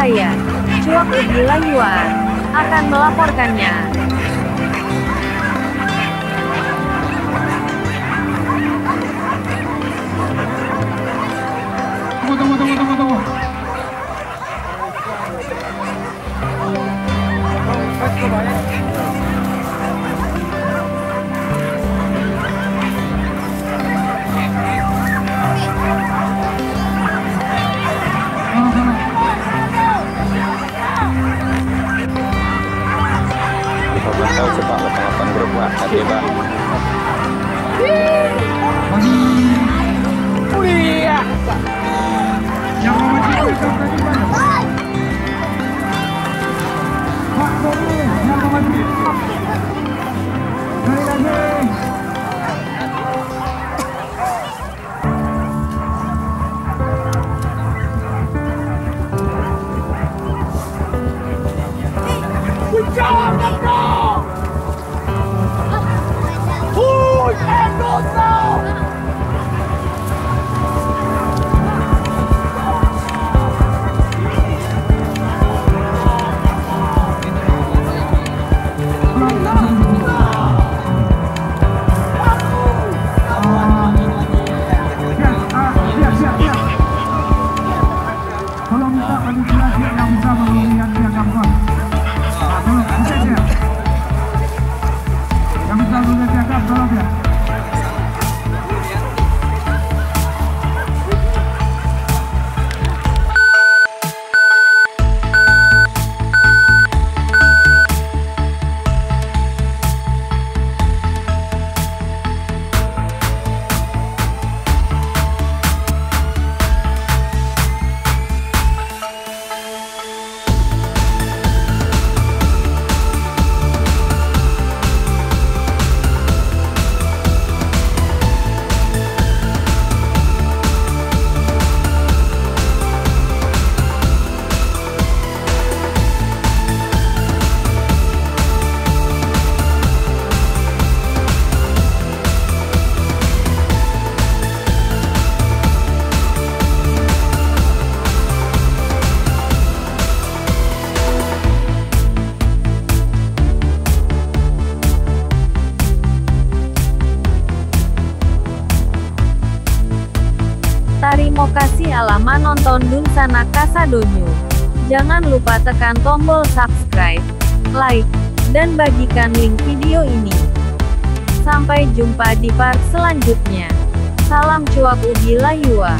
saya, Cuak Ubi Layuan, akan melaporkannya. Tunggu. Tahu cepat 8 grup Pak, hati Pak. Iya. Yang maju tadi Pak. Pak Bobi, yang maju. Lagi. Tolong minta panitia yang bisa mengirimkan piagam kon. Tolong, bisa. Yang bisa mengirimkan piagam, tolong ya. Terima kasih alama nonton Dunsana Kasadonyo. Jangan lupa tekan tombol subscribe, like, dan bagikan link video ini. Sampai jumpa di part selanjutnya. Salam Cuak Ubi Layua.